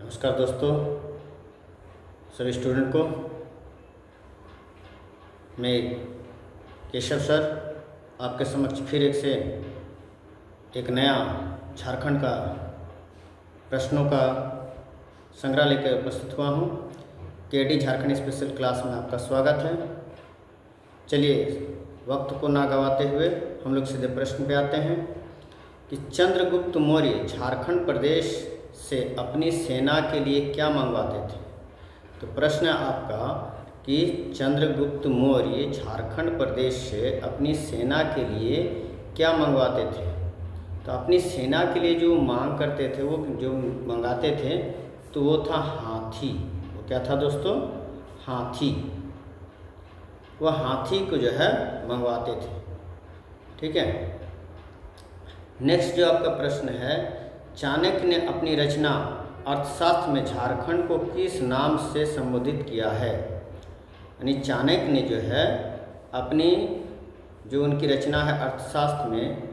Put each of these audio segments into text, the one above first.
नमस्कार दोस्तों, सभी स्टूडेंट को मैं केशव सर आपके समक्ष फिर एक नया झारखंड का प्रश्नों का संग्रह लेकर उपस्थित हुआ हूँ। केडी झारखंड स्पेशल क्लास में आपका स्वागत है। चलिए वक्त को ना गवाते हुए हम लोग सीधे प्रश्न पे आते हैं कि चंद्रगुप्त मौर्य झारखंड प्रदेश से अपनी सेना के लिए क्या मंगवाते थे। तो प्रश्न है आपका कि चंद्रगुप्त मौर्य झारखंड प्रदेश से अपनी सेना के लिए क्या मंगवाते थे। तो अपनी सेना के लिए जो मांग करते थे, वो जो मंगाते थे, तो वो था हाथी। वो क्या था दोस्तों? हाथी। वह हाथी को जो है मंगवाते थे। ठीक है। नेक्स्ट जो आपका प्रश्न है, चाणक्य ने अपनी रचना अर्थशास्त्र में झारखंड को किस नाम से संबोधित किया है। यानी चाणक्य ने जो है अपनी जो उनकी रचना है अर्थशास्त्र में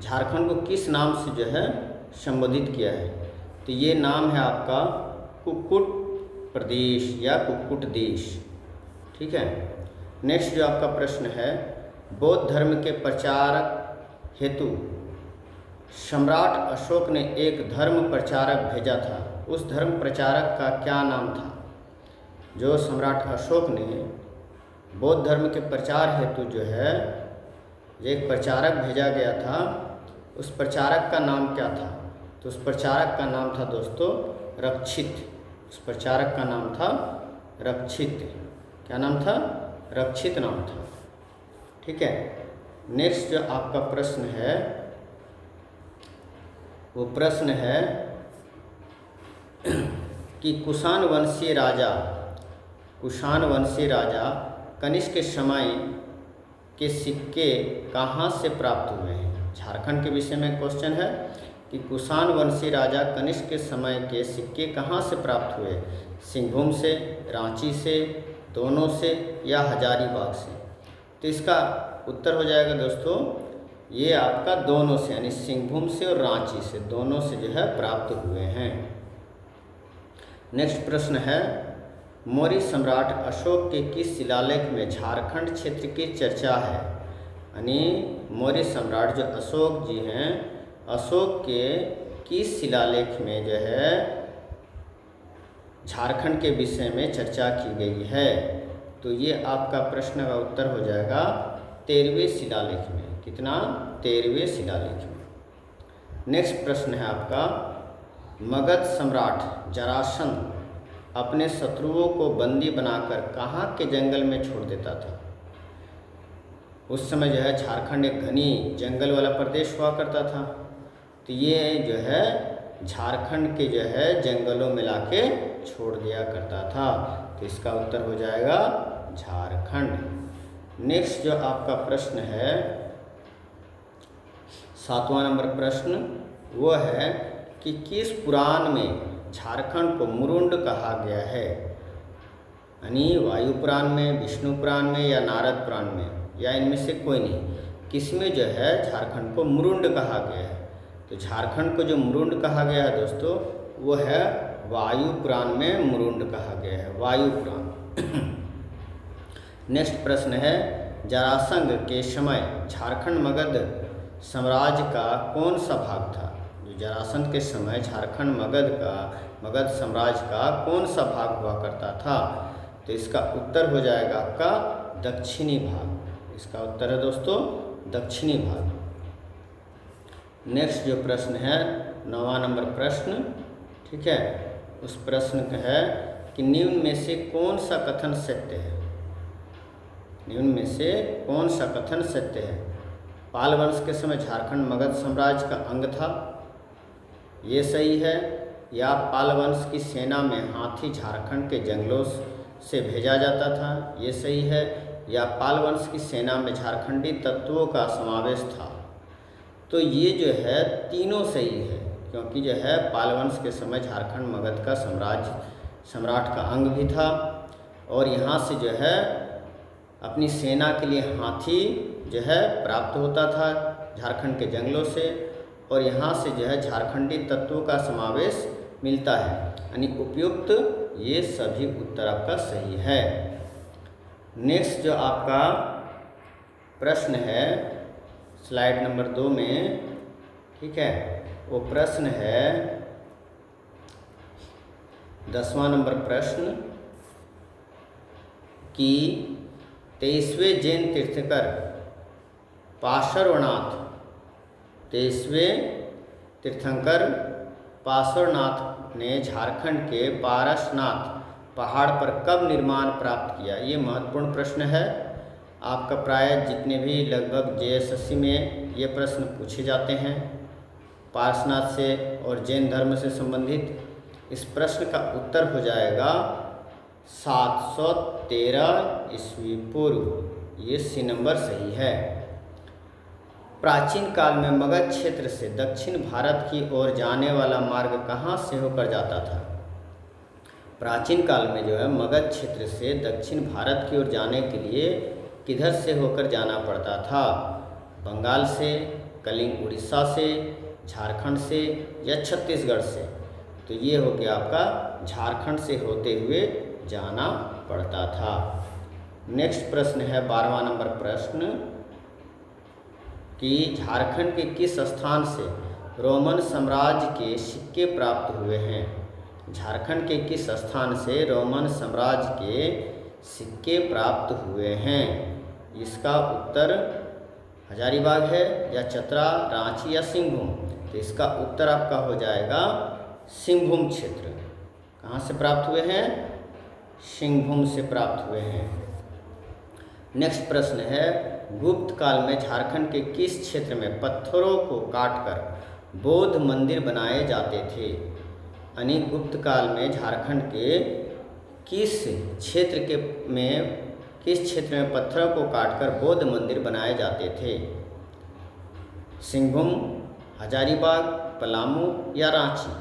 झारखंड को किस नाम से जो है संबोधित किया है। तो ये नाम है आपका कुक्कुट प्रदेश या कुक्कुट देश। ठीक है। नेक्स्ट जो आपका प्रश्न है, बौद्ध धर्म के प्रचार हेतु सम्राट अशोक ने एक धर्म प्रचारक भेजा था। उस धर्म प्रचारक का क्या नाम था। जो सम्राट अशोक ने बौद्ध धर्म के प्रचार हेतु जो है एक प्रचारक भेजा गया था, उस प्रचारक का नाम क्या था। तो उस प्रचारक का नाम था दोस्तों रक्षित। उस प्रचारक का नाम था रक्षित। क्या नाम था? रक्षित नाम था। ठीक है। नेक्स्ट जो आपका प्रश्न है वो प्रश्न है कि कुषाण वंशीय राजा कनिष्क के समय के सिक्के कहाँ से प्राप्त हुए हैं। झारखंड के विषय में क्वेश्चन है कि कुषाण वंशीय राजा कनिष्क के समय के सिक्के कहाँ से प्राप्त हुए। सिंहभूम से, रांची से, दोनों से या हजारीबाग से। तो इसका उत्तर हो जाएगा दोस्तों ये आपका दोनों से, यानी सिंहभूम से और रांची से, दोनों से जो है प्राप्त हुए हैं। नेक्स्ट प्रश्न है, मौर्य सम्राट अशोक के किस शिलालेख में झारखंड क्षेत्र की चर्चा है। यानी मौर्य सम्राट जो अशोक जी हैं, अशोक के किस शिलालेख में जो है झारखंड के विषय में चर्चा की गई है। तो ये आपका प्रश्न का उत्तर हो जाएगा 13वें शिलालेख में। कितना? 13वें शिलालेख में। नेक्स्ट प्रश्न है आपका, मगध सम्राट जरासंध अपने शत्रुओं को बंदी बनाकर कहाँ के जंगल में छोड़ देता था। उस समय जो है झारखंड एक घनी जंगल वाला प्रदेश हुआ करता था। तो ये जो है झारखंड के जो है जंगलों में लाके छोड़ दिया करता था। तो इसका उत्तर हो जाएगा झारखंड। नेक्स्ट जो आपका प्रश्न है 7वां नंबर प्रश्न, वो है कि किस पुराण में झारखंड को मुरुंड कहा गया है। यानी वायु पुराण में, विष्णु पुराण में या नारद पुराण में, या इनमें से कोई नहीं। किसमें जो है झारखंड को मुरुंड कहा गया है। तो झारखंड को जो मुरुंड कहा गया है दोस्तों, वो है वायु पुराण में मुरुंड कहा गया है, वायु पुराण। नेक्स्ट प्रश्न है, जरासंध के समय झारखंड मगध साम्राज्य का कौन सा भाग था। जो जरासंध के समय झारखंड मगध साम्राज्य का कौन सा भाग हुआ करता था। तो इसका उत्तर हो जाएगा आपका दक्षिणी भाग। इसका उत्तर है दोस्तों दक्षिणी भाग। नेक्स्ट जो प्रश्न है 9वां नंबर प्रश्न, ठीक है, उस प्रश्न का है कि निम्न में से कौन सा कथन सत्य है। निम्न में से कौन सा कथन सत्य है। पाल वंश के समय झारखंड मगध साम्राज्य का अंग था, ये सही है। या पाल वंश की सेना में हाथी झारखंड के जंगलों से भेजा जाता था, ये सही है। या पाल वंश की सेना में झारखंडी तत्वों का समावेश था। तो ये जो है तीनों सही है, क्योंकि जो है पाल वंश के समय झारखंड मगध का सम्राट का अंग भी था, और यहाँ से जो है अपनी सेना के लिए हाथी जो है प्राप्त होता था झारखंड के जंगलों से, और यहाँ से जो है झारखंडी तत्वों का समावेश मिलता है, यानी उपयुक्त ये सभी उत्तर आपका सही है। नेक्स्ट जो आपका प्रश्न है स्लाइड नंबर 2 में, ठीक है, वो प्रश्न है 10वां नंबर प्रश्न कि 23वें जैन तीर्थंकर पार्श्वनाथ, 23वें तीर्थंकर पार्श्वनाथ ने झारखंड के पारसनाथ पहाड़ पर कब निर्माण प्राप्त किया? ये महत्वपूर्ण प्रश्न है आपका। प्राय जितने भी लगभग JSSC में ये प्रश्न पूछे जाते हैं पारसनाथ से और जैन धर्म से संबंधित। इस प्रश्न का उत्तर हो जाएगा 713 ईस्वी पूर्व। ये सी नंबर सही है। प्राचीन काल में मगध क्षेत्र से दक्षिण भारत की ओर जाने वाला मार्ग कहाँ से होकर जाता था? प्राचीन काल में जो है मगध क्षेत्र से दक्षिण भारत की ओर जाने के लिए किधर से होकर जाना पड़ता था? बंगाल से, कलिंग उड़ीसा से, झारखंड से या छत्तीसगढ़ से? तो ये हो गया आपका झारखंड से होते हुए जाना पड़ता था। नेक्स्ट प्रश्न है 12वां नंबर प्रश्न कि झारखंड के किस स्थान से रोमन साम्राज्य के सिक्के प्राप्त हुए हैं? झारखंड के किस स्थान से रोमन साम्राज्य के सिक्के प्राप्त हुए हैं? इसका उत्तर हजारीबाग है या चतरा, रांची या सिंहभूम? तो इसका उत्तर आपका हो जाएगा सिंहभूम क्षेत्र। कहाँ से प्राप्त हुए हैं? सिंहभूम से प्राप्त हुए हैं। नेक्स्ट प्रश्न है गुप्त काल में झारखंड के किस क्षेत्र में पत्थरों को काटकर बौद्ध मंदिर बनाए जाते थे? यानी गुप्त काल में झारखंड के किस क्षेत्र में पत्थरों को काटकर बौद्ध मंदिर बनाए जाते थे? सिंहभूम, हजारीबाग, पलामू या रांची?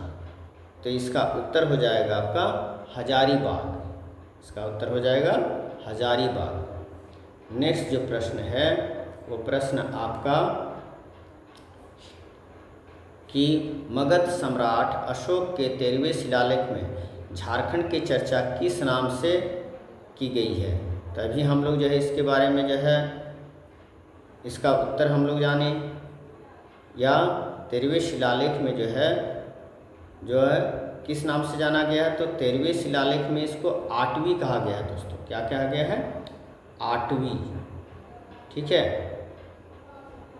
तो इसका उत्तर हो जाएगा आपका हजारीबाग। इसका उत्तर हो जाएगा हजारीबाग। नेक्स्ट जो प्रश्न है वो प्रश्न आपका कि मगध सम्राट अशोक के 13वें शिलालेख में झारखंड की चर्चा किस नाम से की गई है? तभी हम लोग जो है इसके बारे में जो है इसका उत्तर हम लोग जाने, या 13वें शिलालेख में जो है किस नाम से जाना गया है? तो 13वें शिलालेख में इसको आठवीं कहा गया है दोस्तों। क्या कहा गया है? आठवीं। ठीक है,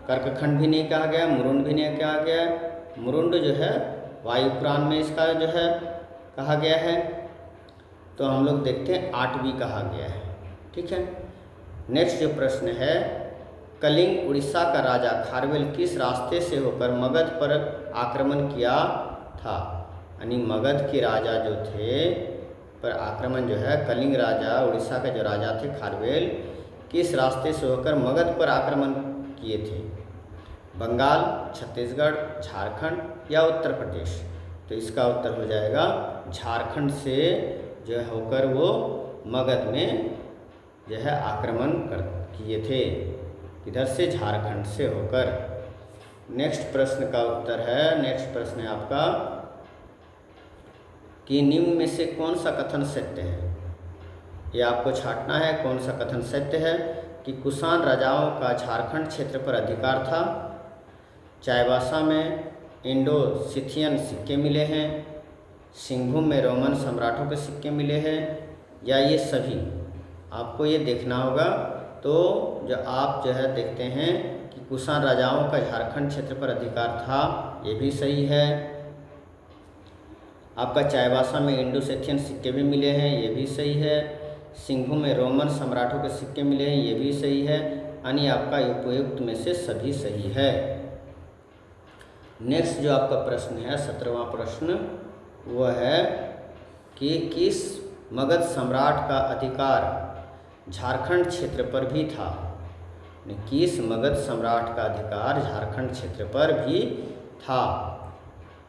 कर्कखंड भी नहीं कहा गया, मुरुंड भी नहीं कहा गया। मुरुंड जो है वायुपुराण में इसका जो है कहा गया है। तो हम लोग देखते हैं आठवीं कहा गया है। ठीक है, नेक्स्ट जो प्रश्न है कलिंग उड़ीसा का राजा खारवेल किस रास्ते से होकर मगध पर आक्रमण किया था? यानी मगध के राजा जो थे पर आक्रमण जो है कलिंग राजा उड़ीसा का जो राजा थे खारवेल किस रास्ते से होकर मगध पर आक्रमण किए थे? बंगाल, छत्तीसगढ़, झारखंड या उत्तर प्रदेश? तो इसका उत्तर हो जाएगा झारखंड से जो है होकर वो मगध में जो है आक्रमण किए थे। इधर से झारखंड से होकर। नेक्स्ट प्रश्न का उत्तर है, नेक्स्ट प्रश्न है आपका कि निम्न में से कौन सा कथन सत्य है? ये आपको छांटना है कौन सा कथन सत्य है। कि कुषाण राजाओं का झारखंड क्षेत्र पर अधिकार था, चाईबासा में इंडो सिथियन सिक्के मिले हैं, सिंहभूम में रोमन सम्राटों के सिक्के मिले हैं, या ये सभी? आपको ये देखना होगा। तो जो आप जो है देखते हैं कि कुषाण राजाओं का झारखंड क्षेत्र पर अधिकार था, ये भी सही है। आपका चाईबासा में इंडो सिथियन सिक्के भी मिले हैं, ये भी सही है। सिंहभूम में रोमन सम्राटों के सिक्के मिले हैं, ये भी सही है। यानी आपका उपयुक्त में से सभी सही है। नेक्स्ट जो आपका प्रश्न है 17वां प्रश्न वह है कि किस मगध सम्राट का अधिकार झारखंड क्षेत्र पर भी था? किस मगध सम्राट का अधिकार झारखंड क्षेत्र पर भी था?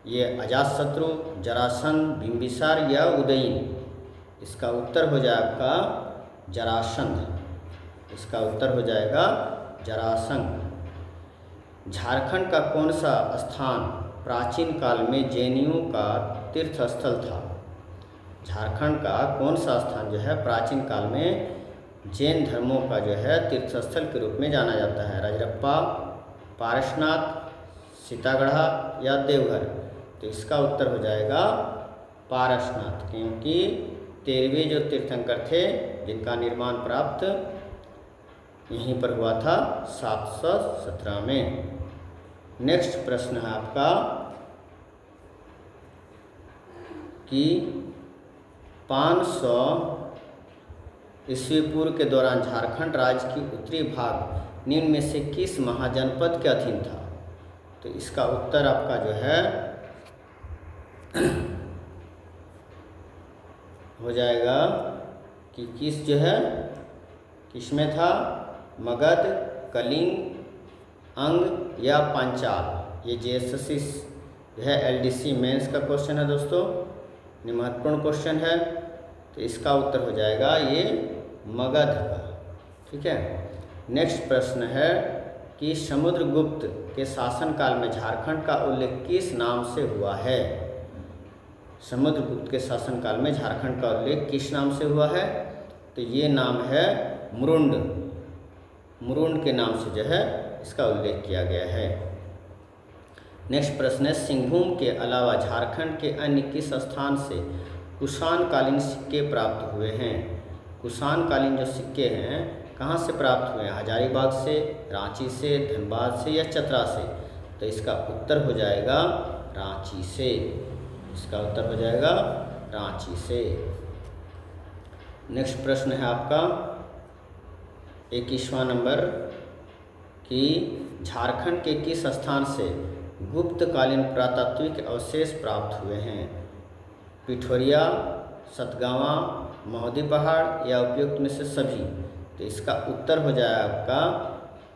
ये अजातशत्रु, जरासंध, बिंबिसार या उदयन? इसका उत्तर हो जाएगा आपका जरासंध। इसका उत्तर हो जाएगा जरासंध। झारखंड का कौन सा स्थान प्राचीन काल में जैनियों का तीर्थ स्थल था? झारखंड का कौन सा स्थान जो है प्राचीन काल में जैन धर्मों का जो है तीर्थस्थल के रूप में जाना जाता है? रजरप्पा, पारसनाथ, सीतागढ़ा या देवघर? तो इसका उत्तर हो जाएगा पारसनाथ, क्योंकि 13वें जो तीर्थंकर थे जिनका निर्माण प्राप्त यहीं पर हुआ था 717 में। नेक्स्ट प्रश्न है आपका कि 500 ईस्वी पूर्व के दौरान झारखंड राज्य की उत्तरी भाग निम्न में से किस महाजनपद के अधीन था? तो इसका उत्तर आपका जो है हो जाएगा कि किस जो है किसमें था? मगध, कलिंग, अंग या पांचाल? ये जेएसएससी जो है एलडीसी मेंस का क्वेश्चन है दोस्तों, ये महत्वपूर्ण क्वेश्चन है। तो इसका उत्तर हो जाएगा ये मगध का। ठीक है। नेक्स्ट प्रश्न है कि समुद्रगुप्त के शासनकाल में झारखंड का उल्लेख किस नाम से हुआ है? समुद्रगुप्त के शासनकाल में झारखंड का उल्लेख किस नाम से हुआ है? तो ये नाम है मुरुंड। मुरुंड के नाम से जो है इसका उल्लेख किया गया है। नेक्स्ट प्रश्न है सिंहभूम के अलावा झारखंड के अन्य किस स्थान से कुषाण कालीन सिक्के प्राप्त हुए हैं? कुषाण कालीन जो सिक्के हैं कहाँ से प्राप्त हुए हैं? हजारीबाग से, रांची से, धनबाद से या चतरा से? तो इसका उत्तर हो जाएगा रांची से। इसका उत्तर हो जाएगा रांची से। नेक्स्ट प्रश्न है आपका 21वां नंबर कि झारखंड के किस स्थान से गुप्तकालीन पुरातात्विक अवशेष प्राप्त हुए हैं? पिठोरिया, सतगावा, महोदी पहाड़ या उपयुक्त में से सभी? तो इसका उत्तर हो जाएगा आपका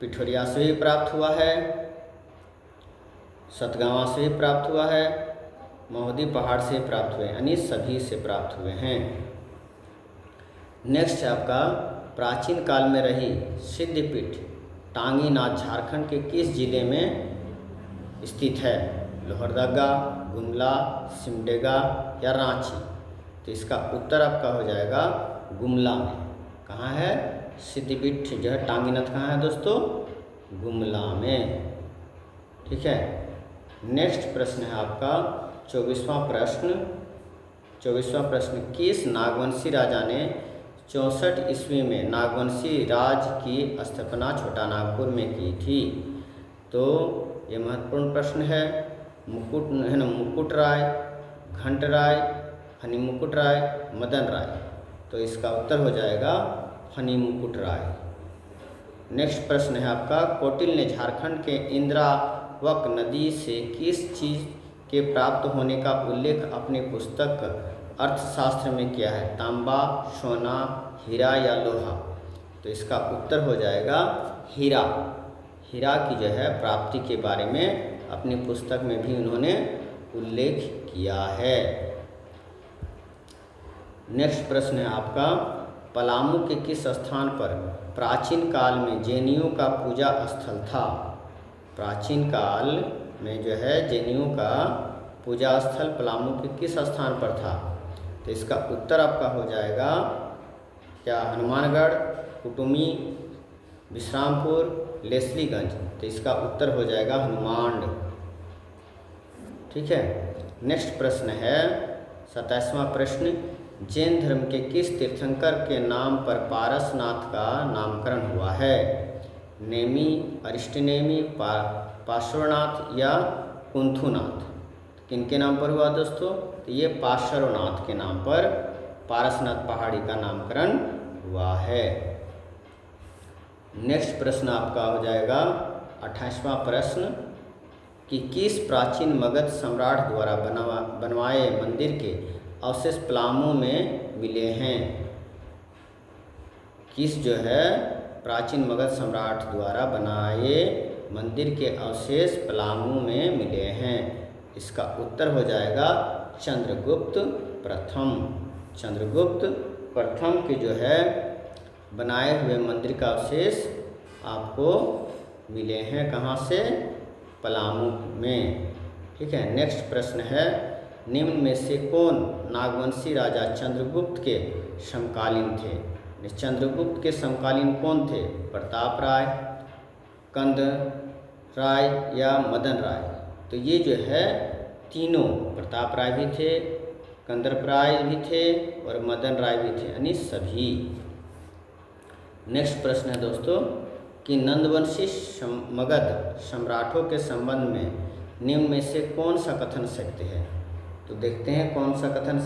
पिठोरिया से भी प्राप्त हुआ है, सतगावा से भी प्राप्त हुआ है, महोदी पहाड़ से प्राप्त हुए, यानी सभी से प्राप्त हुए हैं। नेक्स्ट है आपका प्राचीन काल में रही सिद्धपीठ टांगीनाथ झारखंड के किस जिले में स्थित है? लोहरदगा, गुमला, सिमडेगा या रांची? तो इसका उत्तर आपका हो जाएगा गुमला में। कहाँ है सिद्धपीठ जो है टांगीनाथ? कहाँ है दोस्तों? गुमला में। ठीक है। नेक्स्ट प्रश्न है आपका 24वां प्रश्न। 24वां प्रश्न किस नागवंशी राजा ने 64 ईस्वी में नागवंशी राज की स्थापना छोटा नागपुर में की थी? तो ये महत्वपूर्ण प्रश्न है। मुकुट राय, घंट राय, फनी मुकुट राय, मदन राय? तो इसका उत्तर हो जाएगा फनी मुकुट राय। नेक्स्ट प्रश्न है आपका कौटिल्य ने झारखंड के इंद्रावक नदी से किस चीज़ के प्राप्त होने का उल्लेख अपनी पुस्तक अर्थशास्त्र में किया है? तांबा, सोना, हीरा या लोहा? तो इसका उत्तर हो जाएगा हीरा। हीरा की जो है प्राप्ति के बारे में अपनी पुस्तक में भी उन्होंने उल्लेख किया है। नेक्स्ट प्रश्न है आपका पलामू के किस स्थान पर प्राचीन काल में जैनियों का पूजा स्थल था? प्राचीन काल में जो है जैनियों का पूजा स्थल पलामू के किस स्थान पर था? तो इसका उत्तर आपका हो जाएगा क्या? हनुमानगढ़, कुटुमी, विश्रामपुर, लेस्लीगंज? तो इसका उत्तर हो जाएगा हनुमानगढ़। ठीक है। नेक्स्ट प्रश्न है 27वां प्रश्न जैन धर्म के किस तीर्थंकर के नाम पर पारसनाथ का नामकरण हुआ है? नेमी, अरिष्टनेमी, पार्श्वनाथ या कुंथुनाथ? किनके नाम पर हुआ दोस्तों? तो ये पार्श्वनाथ के नाम पर पारसनाथ पहाड़ी का नामकरण हुआ है। नेक्स्ट प्रश्न आपका हो जाएगा 28वां प्रश्न कि किस प्राचीन मगध सम्राट द्वारा बनवाए मंदिर के अवशेष पलामू में मिले हैं? किस जो है प्राचीन मगध सम्राट द्वारा बनाए मंदिर के अवशेष पलामू में मिले हैं? इसका उत्तर हो जाएगा चंद्रगुप्त प्रथम। चंद्रगुप्त प्रथम के जो है बनाए हुए मंदिर का अवशेष आपको मिले हैं कहाँ से? पलामू में। ठीक है। नेक्स्ट प्रश्न है निम्न में से कौन नागवंशी राजा चंद्रगुप्त के समकालीन थे? चंद्रगुप्त के समकालीन कौन थे? प्रताप राय, कंद राय या मदन राय? तो ये जो है तीनों, प्रताप राय भी थे, कंदर्प राय भी थे और मदन राय भी थे, यानी सभी। नेक्स्ट प्रश्न है दोस्तों कि नंदवंशी मगध सम्राटों के संबंध में निम्न में से कौन सा कथन सत्य है? तो देखते हैं कौन सा कथन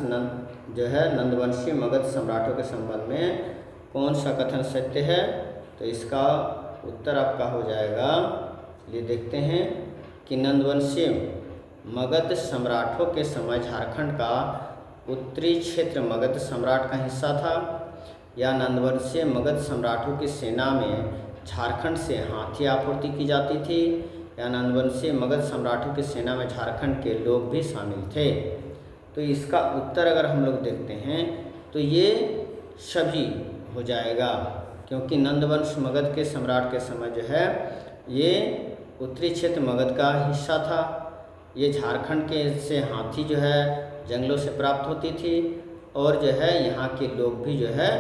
जो है नंदवंशी मगध सम्राटों के संबंध में कौन सा कथन सत्य है। तो इसका उत्तर आपका हो जाएगा, ये देखते हैं कि नंदवंशी मगध सम्राटों के समय झारखंड का उत्तरी क्षेत्र मगध सम्राट का हिस्सा था, या नंदवंशी मगध सम्राटों की सेना में झारखंड से हाथी आपूर्ति की जाती थी, या नंदवंशी मगध सम्राटों की सेना में झारखंड के लोग भी शामिल थे। तो इसका उत्तर अगर हम लोग देखते हैं तो ये सभी हो जाएगा, क्योंकि नंदवंश मगध के सम्राट के समय जो है ये उत्तरी क्षेत्र मगध का हिस्सा था। ये झारखंड के से हाथी जो है जंगलों से प्राप्त होती थी, और जो है यहाँ के लोग भी जो है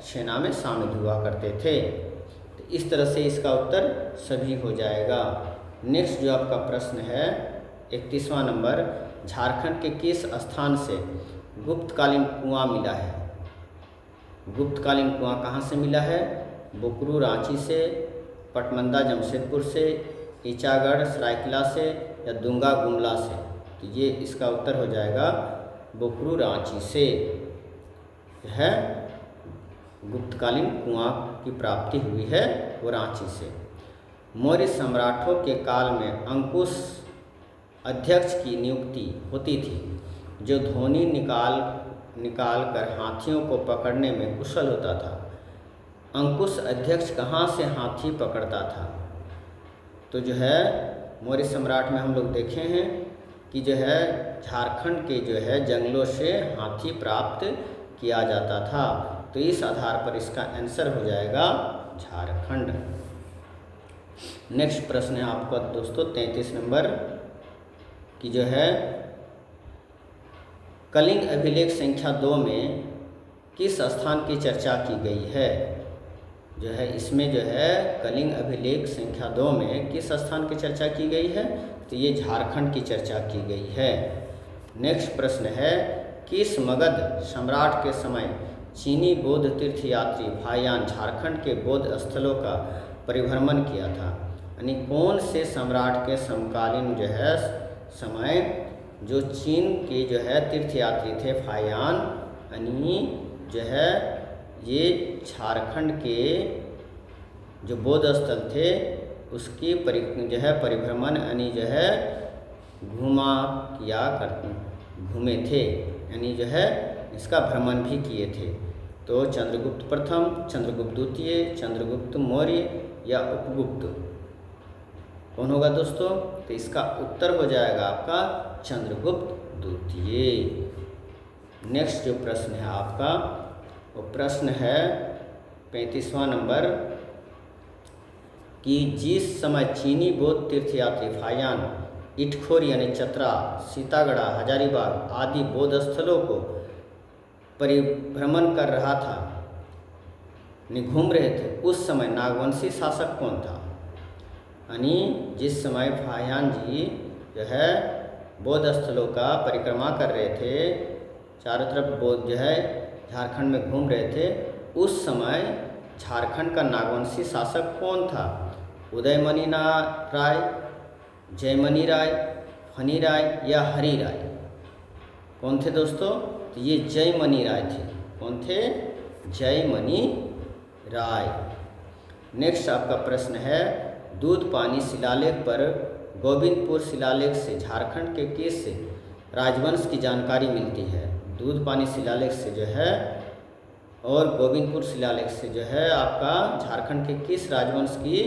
सेना में शामिल हुआ करते थे। तो इस तरह से इसका उत्तर सभी हो जाएगा। नेक्स्ट जो आपका प्रश्न है 31वां नंबर, झारखंड के किस स्थान से गुप्तकालीन कुआं मिला है? गुप्तकालीन कुआं कहाँ से मिला है? बोकरू रांची से, पटमंदा जमशेदपुर से, ईचागढ़ सरायकिला से या दुंगा गुमला से? तो ये इसका उत्तर हो जाएगा बोकरू रांची से है गुप्तकालीन कुआं की प्राप्ति हुई है वो रांची से। मौर्य सम्राटों के काल में अंकुश अध्यक्ष की नियुक्ति होती थी, जो ध्वनि निकाल कर हाथियों को पकड़ने में कुशल होता था। अंकुश अध्यक्ष कहाँ से हाथी पकड़ता था? तो जो है मौर्य सम्राट में हम लोग देखे हैं कि जो है झारखंड के जो है जंगलों से हाथी प्राप्त किया जाता था। तो इस आधार पर इसका आंसर हो जाएगा झारखंड। नेक्स्ट प्रश्न है आपका दोस्तों 33 नंबर कि जो है कलिंग अभिलेख संख्या 2 में किस स्थान की चर्चा की गई है? जो है इसमें जो है कलिंग अभिलेख संख्या 2 में किस स्थान की चर्चा की गई है? तो ये झारखंड की चर्चा की गई है। नेक्स्ट प्रश्न है किस मगध सम्राट के समय चीनी बौद्ध तीर्थयात्री फाहियान झारखंड के बौद्ध स्थलों का परिभ्रमण किया था? यानी कौन से सम्राट के समकालीन जो है समय जो चीन के जो है तीर्थयात्री थे फाहियान, यानी जो है ये झारखंड के जो बौद्ध स्थल थे उसकी जो है परिभ्रमण यानी जो है घूमे थे, यानी जो है इसका भ्रमण भी किए थे। तो चंद्रगुप्त प्रथम, चंद्रगुप्त द्वितीय, चंद्रगुप्त मौर्य या उपगुप्त, कौन होगा दोस्तों? तो इसका उत्तर हो जाएगा आपका चंद्रगुप्त द्वितीय। नेक्स्ट जो प्रश्न है आपका वो प्रश्न है 35वां नंबर कि जिस समय चीनी बौद्ध तीर्थयात्री फाहियान इटखोर यानी चतरा, सीतागढ़ा, हजारीबाग आदि बौद्ध स्थलों को परिभ्रमण कर रहा था, घूम रहे थे, उस समय नागवंशी शासक कौन था? यानी जिस समय फाहियान जी जो है बौद्ध स्थलों का परिक्रमा कर रहे थे, चारों तरफ बौद्ध जो है झारखंड में घूम रहे थे, उस समय झारखंड का नागवंशी शासक कौन था? उदयमणि राय, जयमणि राय, फनी राय या हरि राय? कौन थे दोस्तों? तो ये जयमणि राय थे। कौन थे? जयमणि राय। नेक्स्ट आपका प्रश्न है दूध पानी शिलालेख पर गोविंदपुर शिलालेख से झारखंड के किस राजवंश की जानकारी मिलती है? दूध पानी शिलालेख से जो है और गोविंदपुर शिलालेख से जो है आपका झारखंड के किस राजवंश की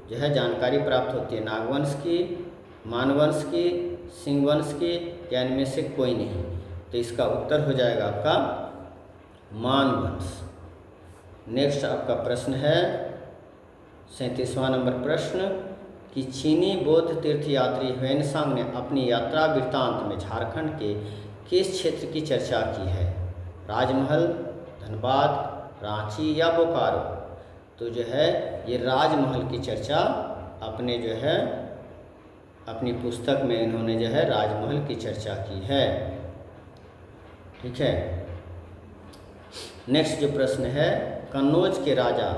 जो है जानकारी प्राप्त होती है? नागवंश की, मानवंश की, सिंहवंश की, या इनमें से कोई नहीं? तो इसका उत्तर हो जाएगा आपका मानवंश। नेक्स्ट आपका प्रश्न है 37वां नंबर प्रश्न कि चीनी बौद्ध तीर्थयात्री ह्वेनसांग ने अपनी यात्रा वृत्तांत में झारखंड के किस क्षेत्र की चर्चा की है? राजमहल, धनबाद, रांची या बोकारो? तो जो है ये राजमहल की चर्चा अपने जो है अपनी पुस्तक में इन्होंने जो है राजमहल की चर्चा की है। ठीक है। नेक्स्ट जो प्रश्न है, कन्नौज के राजा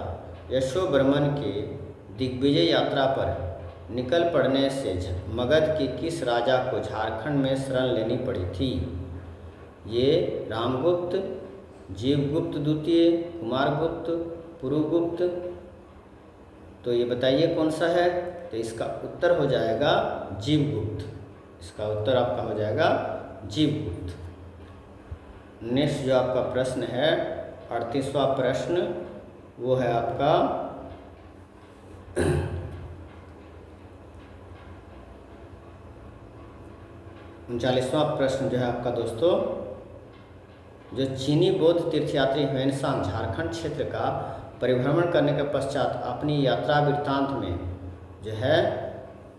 यशोवर्मन के दिग्विजय यात्रा पर निकल पड़ने से मगध के किस राजा को झारखंड में शरण लेनी पड़ी थी? ये रामगुप्त, जीवगुप्त द्वितीय, कुमारगुप्त, पुरुगुप्त? तो ये बताइए कौन सा है? तो इसका उत्तर हो जाएगा जीवगुप्त। इसका उत्तर आपका हो जाएगा जीवगुप्त। नेक्स्ट जो आपका प्रश्न है 38वां प्रश्न, वो है आपका 39वां प्रश्न जो है आपका दोस्तों, जो चीनी बौद्ध तीर्थयात्री ह्वेनसांग झारखंड क्षेत्र का परिभ्रमण करने के पश्चात अपनी यात्रा वृत्तांत में जो है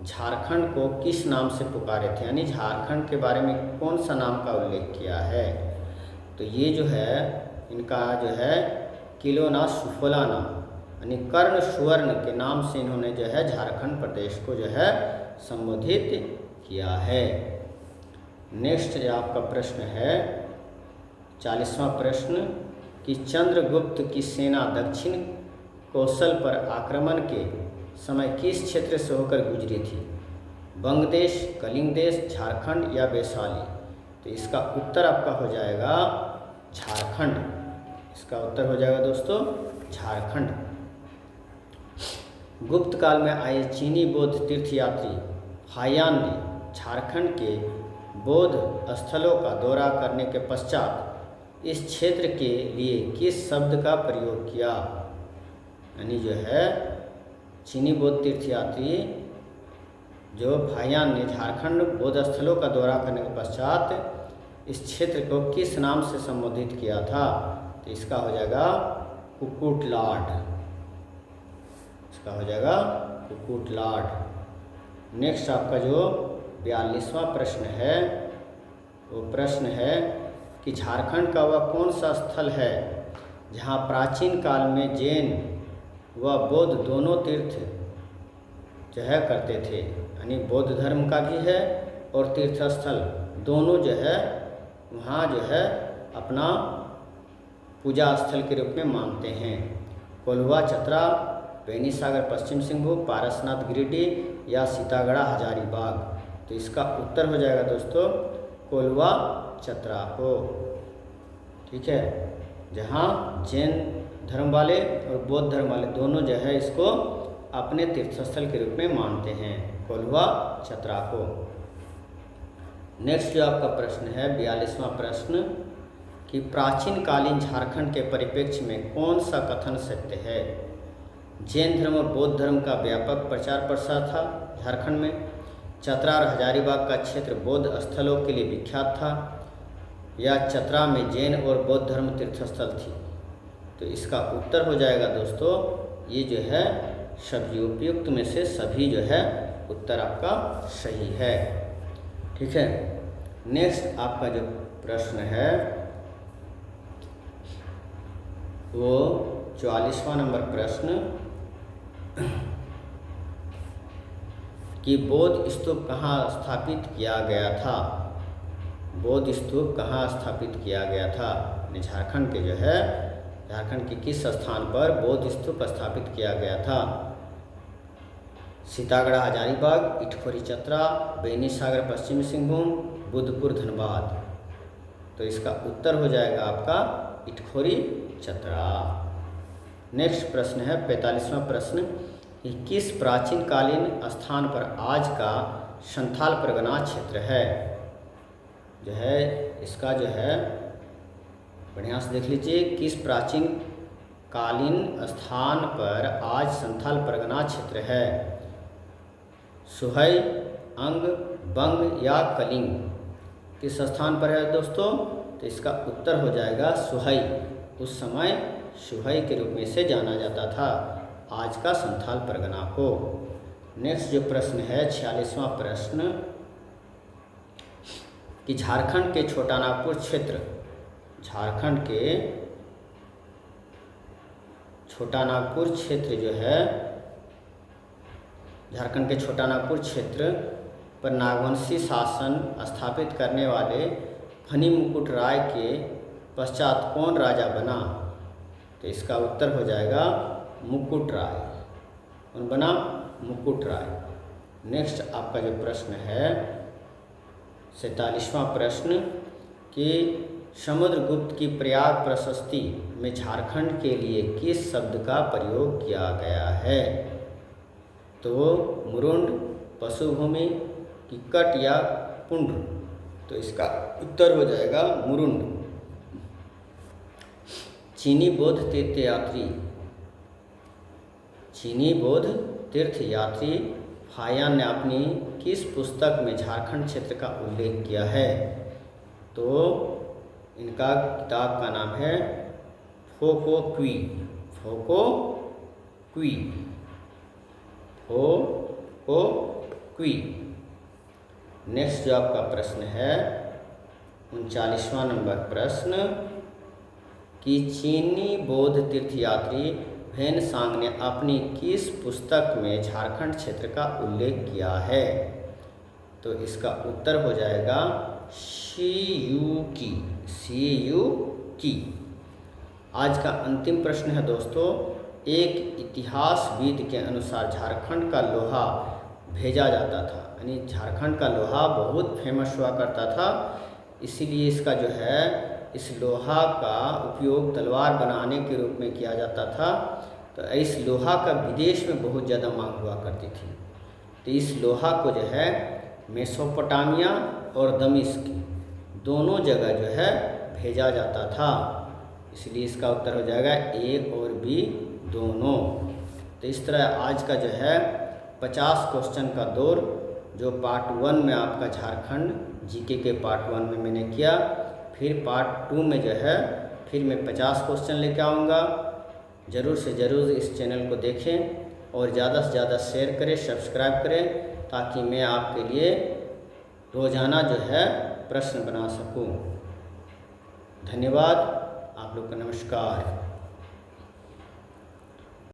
झारखंड को किस नाम से पुकारे थे, यानी झारखंड के बारे में कौन सा नाम का उल्लेख किया है? तो ये जो है इनका जो है किलोना सुफलाना यानी कर्ण सुवर्ण के नाम से इन्होंने जो है झारखंड प्रदेश को जो है संबोधित किया है। नेक्स्ट आपका प्रश्न है 40वां प्रश्न कि चंद्रगुप्त की सेना दक्षिण कौशल पर आक्रमण के समय किस क्षेत्र से होकर गुजरी थी? बंगदेश, कलिंग देश, झारखंड या वैशाली? तो इसका उत्तर आपका हो जाएगा झारखंड। इसका उत्तर हो जाएगा दोस्तों झारखंड। गुप्त काल में आए चीनी बौद्ध तीर्थयात्री हायान ने झारखंड के बौद्ध स्थलों का दौरा करने के पश्चात इस क्षेत्र के लिए किस शब्द का प्रयोग किया? यानी जो है चीनी बौद्ध तीर्थयात्री जो हायान ने झारखंड बौद्ध स्थलों का दौरा करने के पश्चात इस क्षेत्र को किस नाम से संबोधित किया था? तो इसका हो जाएगा कुकुटलाट। इसका हो जाएगा कुकुटलाट। नेक्स्ट आपका जो 42वां प्रश्न है वो प्रश्न है कि झारखंड का वह कौन सा स्थल है जहाँ प्राचीन काल में जैन व बौद्ध दोनों तीर्थ जो है करते थे, यानी बौद्ध धर्म का भी है और तीर्थ स्थल दोनों जो है वहाँ जो है अपना पूजा स्थल के रूप में मानते हैं। कोल्हुआ चतरा, बेनीसागर पश्चिम सिंहभूम, पारसनाथ गिरिडीह या सीतागढ़ा हजारीबाग? तो इसका उत्तर हो जाएगा दोस्तों कोल्हुआ चतरा को। ठीक है, जहाँ जैन धर्म वाले और बौद्ध धर्म वाले दोनों जो है इसको अपने तीर्थस्थल के रूप में मानते हैं, कोल्हुआ चतरा को। नेक्स्ट जो आपका प्रश्न है 42वां प्रश्न कि प्राचीन कालीन झारखंड के परिप्रेक्ष्य में कौन सा कथन सत्य है? जैन धर्म और बौद्ध धर्म का व्यापक प्रचार प्रसार था झारखंड में, चतरा और हजारीबाग का क्षेत्र बौद्ध स्थलों के लिए विख्यात था, या चतरा में जैन और बौद्ध धर्म तीर्थस्थल थी? तो इसका उत्तर हो जाएगा दोस्तों ये जो है सभी उपयुक्त में से सभी जो है उत्तर आपका सही है। ठीक है। नेक्स्ट आपका जो प्रश्न है वो 44वां नंबर प्रश्न कि बौद्ध स्तूप कहाँ स्थापित किया गया था? बौद्ध स्तूप कहाँ स्थापित किया गया था? झारखंड के जो है झारखंड के किस स्थान पर बौद्ध स्तूप स्थापित किया गया था? सीतागढ़ हजारीबाग, इटखोरी चतरा, बेनीसागर पश्चिम सिंहभूम, बुद्धपुर धनबाद? तो इसका उत्तर हो जाएगा आपका इटखोरी चतरा। नेक्स्ट प्रश्न है 45वां प्रश्न कि किस प्राचीन कालीन स्थान पर आज का संथाल परगना क्षेत्र है? जो है इसका जो है बढ़िया से देख लीजिए, किस प्राचीन कालीन स्थान पर आज संथाल परगना क्षेत्र है? सुहई, अंग, बंग या कलिंग? किस स्थान पर है दोस्तों? तो इसका उत्तर हो जाएगा सुहई। उस समय सुहई के रूप में से जाना जाता था आज का संथाल परगना को। नेक्स्ट जो प्रश्न है 46वां प्रश्न कि झारखंड के छोटा नागपुर क्षेत्र, झारखंड के छोटा नागपुर क्षेत्र जो है, झारखंड के छोटा नागपुर क्षेत्र पर नागवंशी शासन स्थापित करने वाले फनी मुकुट राय के पश्चात कौन राजा बना? तो इसका उत्तर हो जाएगा मुकुट राय। कौन बना? मुकुट राय। नेक्स्ट आपका जो प्रश्न है 47वां प्रश्न कि समुद्रगुप्त की प्रयाग प्रशस्ति में झारखंड के लिए किस शब्द का प्रयोग किया गया है? तो मुरुंड, पशुभूमि, किक्कट या पुंड्र? तो इसका उत्तर हो जाएगा मुरुंड। चीनी बौद्ध तीर्थयात्री, चीनी बौद्ध तीर्थयात्री फायान ने अपनी किस पुस्तक में झारखंड क्षेत्र का उल्लेख किया है? तो इनका किताब का नाम है फोको क्वी, फोको क्वी, फोको क्वी। नेक्स्ट जो आपका प्रश्न है 39वां नंबर प्रश्न कि चीनी बौद्ध तीर्थयात्री भैनसांग ने अपनी किस पुस्तक में झारखंड क्षेत्र का उल्लेख किया है? तो इसका उत्तर हो जाएगा सीयूकी, सीयूकी। आज का अंतिम प्रश्न है दोस्तों, एक इतिहासविद के अनुसार झारखंड का लोहा भेजा जाता था, यानी झारखंड का लोहा बहुत फेमस हुआ करता था, इसीलिए इसका जो है इस लोहा का उपयोग तलवार बनाने के रूप में किया जाता था। तो इस लोहा का विदेश में बहुत ज़्यादा मांग हुआ करती थी। तो इस लोहा को जो है मेसोपोटामिया और दमिश्क दोनों जगह जो है भेजा जाता था, इसलिए इसका उत्तर हो जाएगा ए और बी दोनों। तो इस तरह आज का जो है 50 क्वेश्चन का दौर जो पार्ट 1 में आपका झारखंड जीके के पार्ट 1 में मैंने किया, फिर पार्ट 2 में जो है फिर मैं 50 क्वेश्चन लेके आऊँगा। ज़रूर से ज़रूर इस चैनल को देखें और ज़्यादा से ज़्यादा शेयर करें, सब्सक्राइब करें, ताकि मैं आपके लिए रोज़ाना जो है प्रश्न बना सकूं। धन्यवाद, आप लोग का नमस्कार।